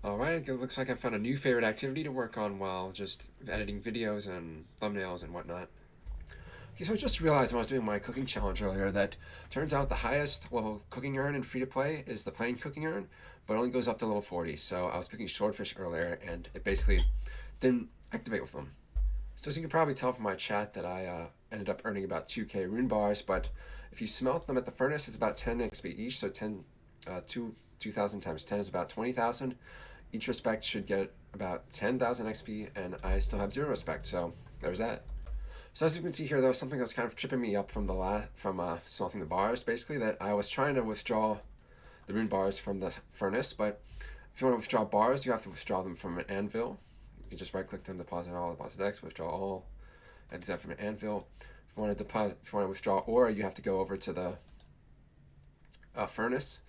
Alright, it looks like I found a new favorite activity to work on while just editing videos and thumbnails and whatnot. Okay, so I just realized when I was doing my cooking challenge earlier that turns out the highest level cooking urn in free-to-play is the plain cooking urn, but it only goes up to level 40. So I was cooking swordfish earlier and it basically didn't activate with them. So as you can probably tell from my chat that I ended up earning about 2k rune bars, but if you smelt them at the furnace, it's about 10 XP each, so 2,000 times 10 is about 20,000. Each respect should get about 10,000 XP, and I still have 0 respect, so there's that. So as you can see here, there was something that was kind of tripping me up from smelting the bars, basically, that I was trying to withdraw the rune bars from the furnace, but if you want to withdraw bars, you have to withdraw them from an anvil. You can just right-click them, deposit all, deposit X, withdraw all, and do that from an anvil. If you want to withdraw ore, you have to go over to the furnace,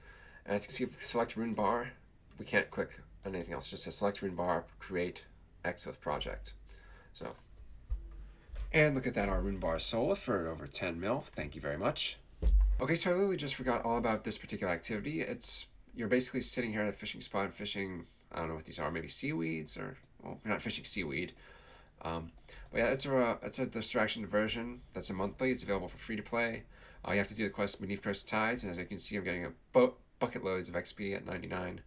and as you can see, select rune bar. We can't click on anything else. It just says select rune bar, create X with project. So, and look at that, our rune bar is sold for over 10 mil. Thank you very much. Okay, so I literally just forgot all about this particular activity. You're basically sitting here at a fishing spot and fishing, I don't know what these are, maybe seaweeds, or, well, you're not fishing seaweed. But yeah, it's a distraction diversion that's a monthly. It's available for free to play. You have to do the quest Beneath Cursed Tides, and as you can see, I'm getting a bucket loads of XP at 99.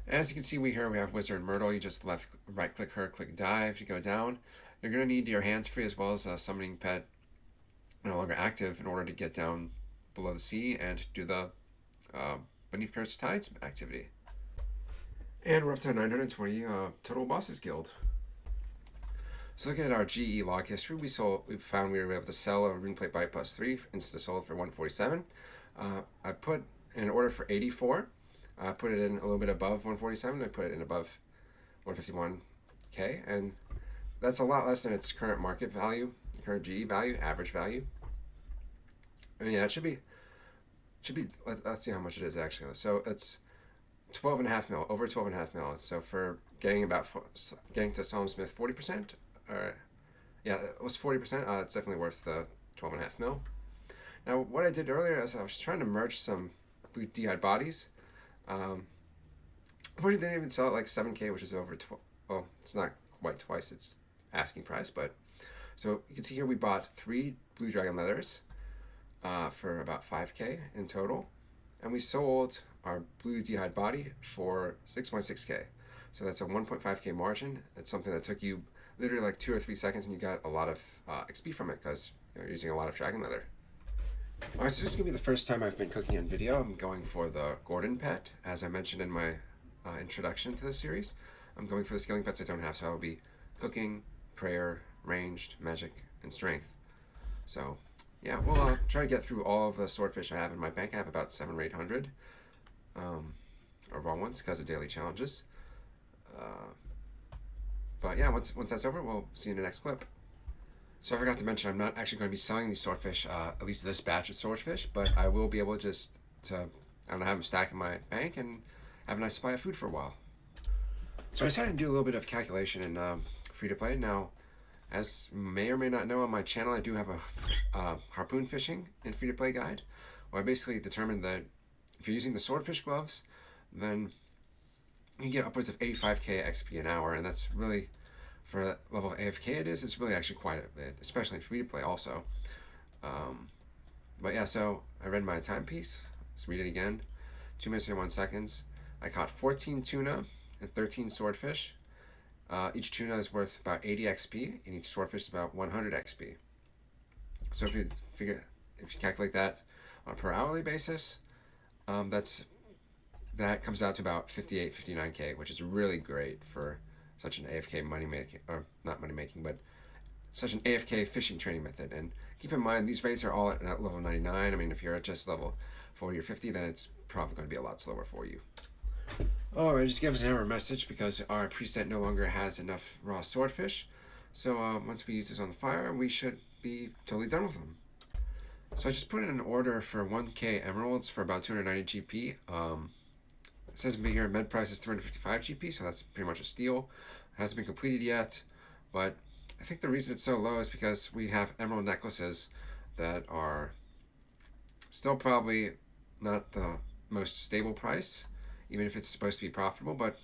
And as you can see, we have Wizard Myrtle. You just right click her, click dive to go down. You're going to need your hands free as well as a summoning pet no longer active in order to get down below the sea and do the Beneath Cursed Tides activity. And we're up to 920 total bosses guild. So looking at our GE log history, we found we were able to sell a rune plate by +3 insta sold for 147. I put in an order for 84. I put it in a little bit above 147. I put it in above 151k, and that's a lot less than its current market value, current GE value, average value. And yeah, it should be. Let's see how much it is actually. So it's 12.5 mil, over 12.5 mil. So for getting to Psalm Smith 40%, yeah, it was 40%. It's definitely worth the 12.5 mil. Now, what I did earlier is I was trying to merge some blue DI bodies. Unfortunately, they didn't even sell it like 7k, which is over 12. Well, it's not quite twice its asking price, but so you can see here we bought 3 blue dragon leathers for about 5k in total, and we sold our blue d'hide body for 6.6k. So that's a 1.5k margin. It's something that took you literally like 2 or 3 seconds, and you got a lot of XP from it because you're using a lot of dragon leather. Alright, so this is going to be the first time I've been cooking on video. I'm going for the Gordon pet, as I mentioned in my introduction to this series. I'm going for the scaling pets I don't have, so I will be cooking, prayer, ranged, magic, and strength. So, yeah, we'll try to get through all of the swordfish I have in my bank. I have about 700 or 800 raw ones because of daily challenges. But yeah, once that's over, we'll see you in the next clip. So I forgot to mention, I'm not actually going to be selling these swordfish, at least this batch of swordfish, but I will be able to have them stack in my bank and have a nice supply of food for a while. So I decided to do a little bit of calculation in free-to-play. Now, as you may or may not know, on my channel, I do have a harpoon fishing and free-to-play guide, where I basically determined that if you're using the swordfish gloves, then you can get upwards of 85k XP an hour, and that's really, for the level of AFK it's really actually quite a bit, especially in free-to-play also. But yeah, so I read my timepiece. Let's read it again. 2 minutes and 1 seconds. I caught 14 tuna and 13 swordfish. Each tuna is worth about 80 XP, and each swordfish is about 100 XP. So if you calculate that on a per hourly basis, that comes out to about 59k, which is really great for such an AFK but such an AFK fishing training method. And keep in mind, these rates are all at level 99. I mean, if you're at just level 40 or 50, then it's probably going to be a lot slower for you. Alright, just give us an error message because our preset no longer has enough raw swordfish. So once we use this on the fire, we should be totally done with them. So I just put in an order for 1k emeralds for about 290 GP. It says here med price is 355 GP, so that's pretty much a steal. It hasn't been completed yet, but I think the reason it's so low is because we have emerald necklaces that are still probably not the most stable price, even if it's supposed to be profitable, but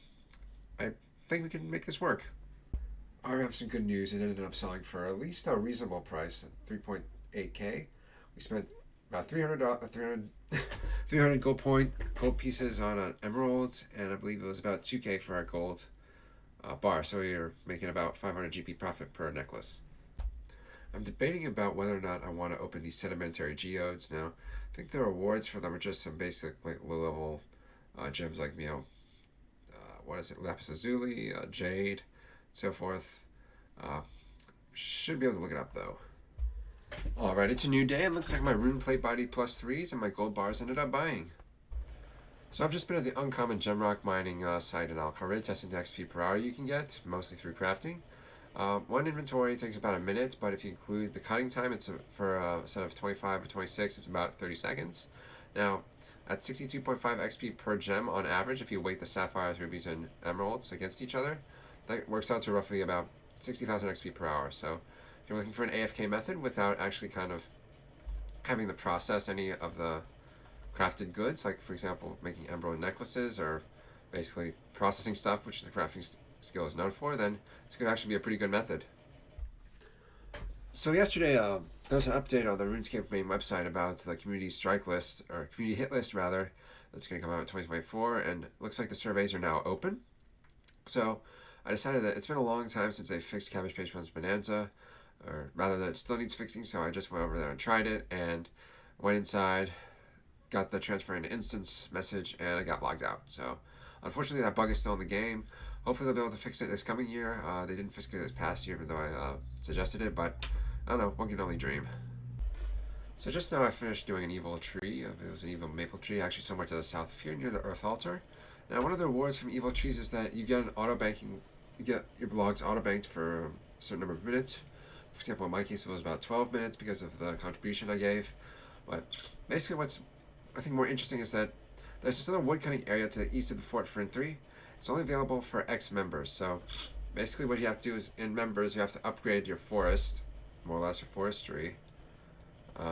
I think we can make this work. I have some good news. It ended up selling for at least a reasonable price, 3.8K. We spent about 300 gold pieces on emeralds, and I believe it was about 2K for our gold bar. So you're making about 500 GP profit per necklace. I'm debating about whether or not I want to open these sedimentary geodes now. I think the rewards for them are just some basic like low level gems like what is it, lapis lazuli, jade, so forth. Should be able to look it up though. Alright, it's a new day and looks like my rune plate body +3s and my gold bars ended up buying. So I've just been at the uncommon gemrock mining site in Alcalá testing the XP per hour you can get, mostly through crafting. One inventory takes about a minute, but if you include the cutting time, for a set of 25 or 26, it's about 30 seconds. Now, at 62.5 XP per gem on average, if you weight the sapphires, rubies, and emeralds against each other, that works out to roughly about 60,000 XP per hour. So if you're looking for an AFK method without actually kind of having to process any of the crafted goods, like for example making emerald necklaces or basically processing stuff, which the crafting skill is known for, then it's going to actually be a pretty good method. So yesterday there was an update on the RuneScape main website about the community strike list, or community hit list rather, that's going to come out in 2024, and it looks like the surveys are now open. So I decided that it's been a long time since I fixed Cabbage Patch One's Bonanza, or rather that it still needs fixing, so I just went over there and tried it, and went inside, got the transfer into instance message, and I got logged out. So unfortunately that bug is still in the game. Hopefully they'll be able to fix it this coming year. They didn't fix it this past year, even though I suggested it, but I don't know, one can only dream. So just now I finished doing an evil tree. It was an evil maple tree, actually somewhere to the south of here, near the earth altar. Now one of the rewards from evil trees is that you get an auto banking, you get your logs auto banked for a certain number of minutes. For example, in my case it was about 12 minutes because of the contribution I gave. But basically what's I think more interesting is that there's this other woodcutting area to the east of the fort for N3. It's only available for ex-members, so basically what you have to do is, in members, you have to upgrade your forest, more or less your forestry. See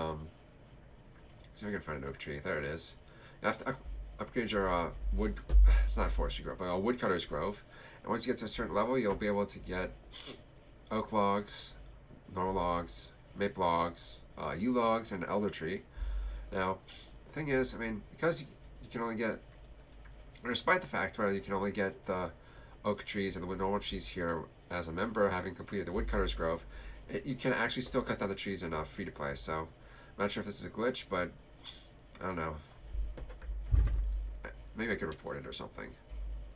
if I can find an oak tree. There it is. You have to upgrade your wood, it's not forestry grove, but a woodcutter's grove. And once you get to a certain level, you'll be able to get oak logs, normal logs, maple logs, yew logs, and an elder tree. Now, the thing is, I mean, because you can only get, despite the fact where you can only get the oak trees and the normal trees here as a member, having completed the woodcutter's grove, you can actually still cut down the trees in free to play. So I'm not sure if this is a glitch, but I don't know. Maybe I could report it or something.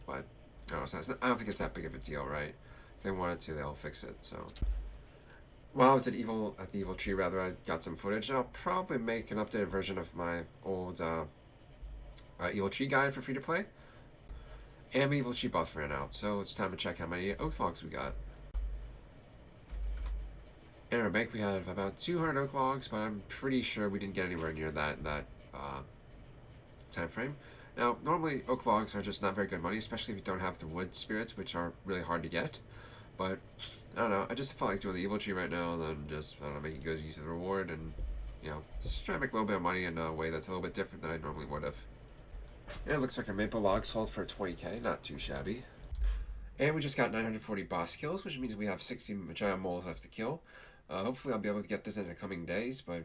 But I don't know. I don't think it's that big of a deal, right? If they wanted to, they'll fix it. So while I was at the evil tree, rather, I got some footage, and I'll probably make an updated version of my old evil tree guide for free to play. And evil tree both ran out, so it's time to check how many oak logs we got. In our bank we have about 200 oak logs, but I'm pretty sure we didn't get anywhere near that time frame. Now, normally oak logs are just not very good money, especially if you don't have the wood spirits, which are really hard to get. But I don't know, I just felt like doing the evil tree right now, and then just, I don't know, making good use of the reward, and just try to make a little bit of money in a way that's a little bit different than I normally would have. And it looks like our maple log sold for 20k, not too shabby. And we just got 940 boss kills, which means we have 60 giant moles left to kill. Hopefully I'll be able to get this in the coming days, but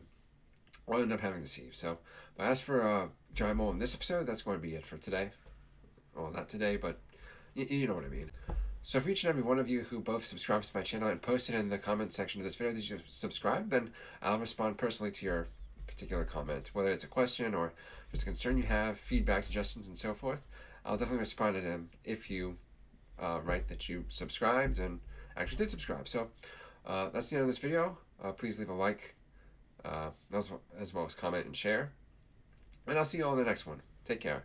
I'll end up having to see. So, but as for giant mole in this episode, that's going to be it for today. Well, not today, but you know what I mean. So for each and every one of you who both subscribes to my channel and posted in the comment section of this video that you subscribe, then I'll respond personally to your particular comment, whether it's a question or just a concern you have, feedback, suggestions, and so forth. I'll definitely respond to them if you write that you subscribed and actually did subscribe. So that's the end of this video. Please leave a like, as well as comment and share. And I'll see you all in the next one. Take care.